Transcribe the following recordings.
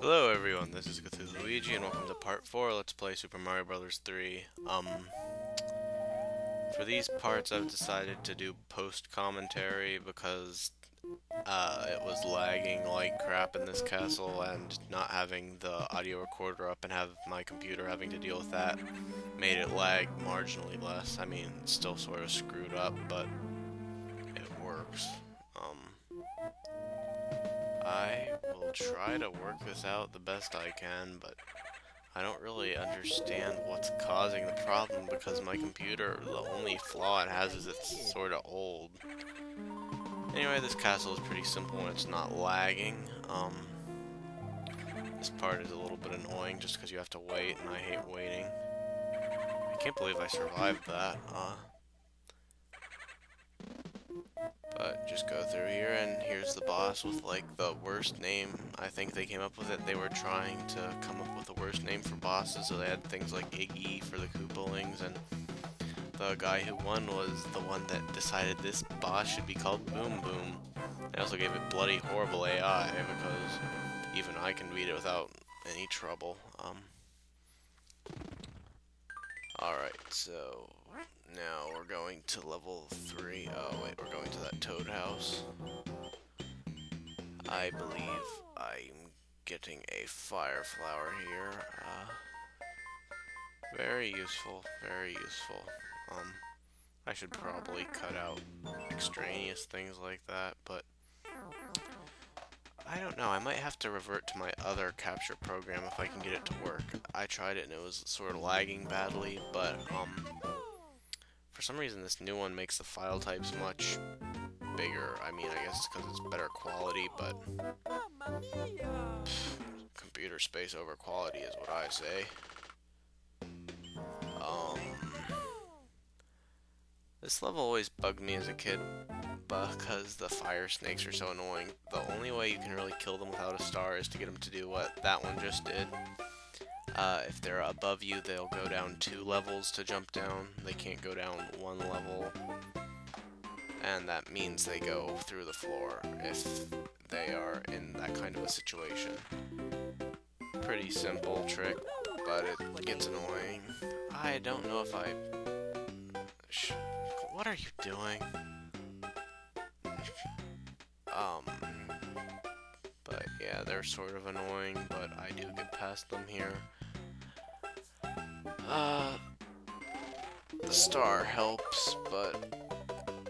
Hello everyone, this is Luigi and welcome to part 4, Let's Play Super Mario Bros. 3. For these parts I've decided to do post-commentary because it was lagging like crap in this castle, and not having the audio recorder up and have my computer having to deal with that made it lag marginally less. I mean, it's still sort of screwed up, but it works. I will try to work this out the best I can, but I don't really understand what's causing the problem because my computer, the only flaw it has is it's sort of old. Anyway, this castle is pretty simple and it's not lagging. This part is a little bit annoying just because you have to wait, and I hate waiting. I can't believe I survived that. But just go through here, and here's the boss with like the worst name. I think they came up with it. They were trying to come up with the worst name for bosses, so they had things like Iggy for the Koopalings, and the guy who won was the one that decided this boss should be called Boom Boom. They also gave it bloody horrible AI because even I can read it without any trouble. Alright, so now we're going to level 3. Oh wait, we're going to that Toad house. I believe I'm getting a fire flower here. Very useful, very useful. I should probably cut out extraneous things like that, but I don't know. I might have to revert to my other capture program if I can get it to work. I tried it and it was sort of lagging badly, but for some reason this new one makes the file types much bigger. I mean, I guess it's because it's better quality, but computer space over quality is what I say. This level always bugged me as a kid because the fire snakes are so annoying. The only way you can really kill them without a star is to get them to do what that one just did. If they're above you, they'll go down 2 levels to jump down. They can't go down 1 level. And that means they go through the floor if they are in that kind of a situation. Pretty simple trick, but it gets annoying. I don't know if I... What are you doing? But yeah, they're sort of annoying, but I do get past them here. The star helps, but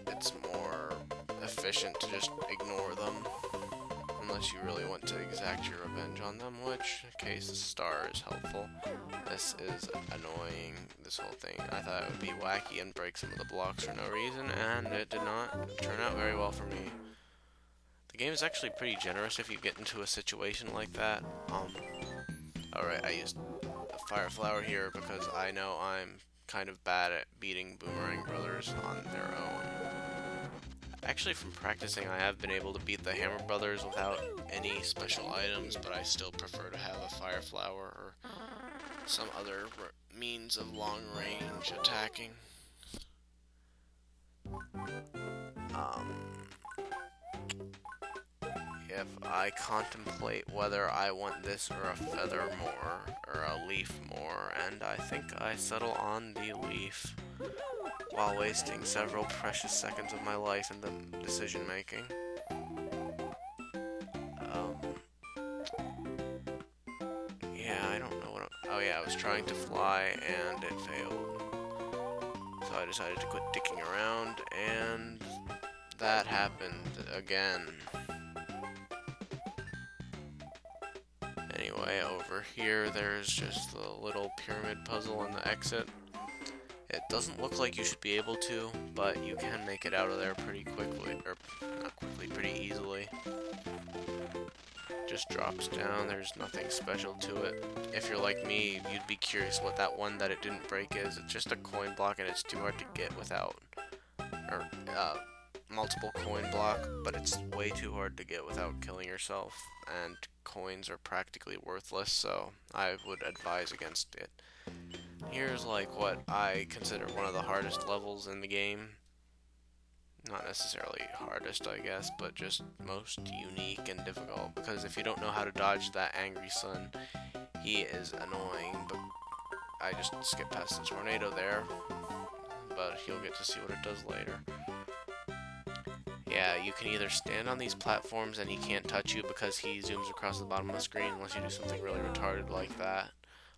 it's more efficient to just ignore them. Unless you really want to exact your revenge on them, which, in case the star is helpful. This is annoying, this whole thing. I thought it would be wacky and break some of the blocks for no reason, and it did not turn out very well for me. The game is actually pretty generous if you get into a situation like that. Alright, I used a fire flower here because I know I'm kind of bad at beating Boomerang Brothers on their own. Actually, from practicing, I have been able to beat the Hammer Brothers without any special items, but I still prefer to have a fire flower or some other means of long-range attacking. If I contemplate whether I want this or a feather more, or a leaf more, and I think I settle on the leaf, while wasting several precious seconds of my life in the decision making. Yeah, I don't know what oh yeah, I was trying to fly and it failed. So I decided to quit dicking around, and that happened again. Anyway, over here there's just the little pyramid puzzle on the exit. It doesn't look like you should be able to, but you can make it out of there pretty quickly, or not quickly, pretty easily. Just drops down, there's nothing special to it. If you're like me, you'd be curious what that one that it didn't break is. It's just a coin block and it's too hard to get without, or multiple coin block, but it's way too hard to get without killing yourself, and coins are practically worthless, so I would advise against it. Here's like what I consider one of the hardest levels in the game. not necessarily hardest, I guess, but just most unique and difficult, because if you don't know how to dodge that angry sun, he is annoying. But I just skipped past the tornado there, but you'll get to see what it does later. Yeah, you can either stand on these platforms and he can't touch you because he zooms across the bottom of the screen unless you do something really retarded like that.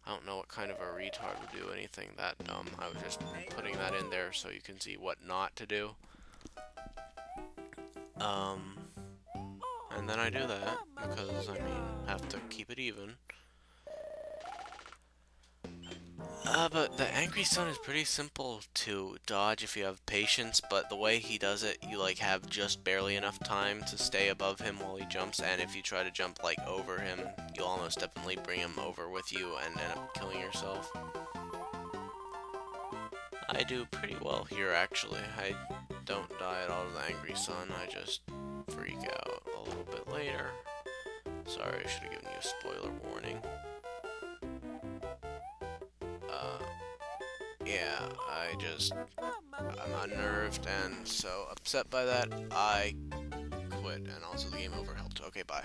I don't know what kind of a retard would do anything that dumb. I was just putting that in there so you can see what not to do. And then I do that because, I mean, have to keep it even. But the Angry Sun is pretty simple to dodge if you have patience, but the way he does it, you like have just barely enough time to stay above him while he jumps, and if you try to jump like over him, you'll almost definitely bring him over with you and end up killing yourself. I do pretty well here, actually. I don't die at all to the Angry Sun, I just freak out a little bit later. Sorry, I should have given you a spoiler warning. Yeah, I'm unnerved and so upset by that, I quit, and also the game over helped. Okay, bye.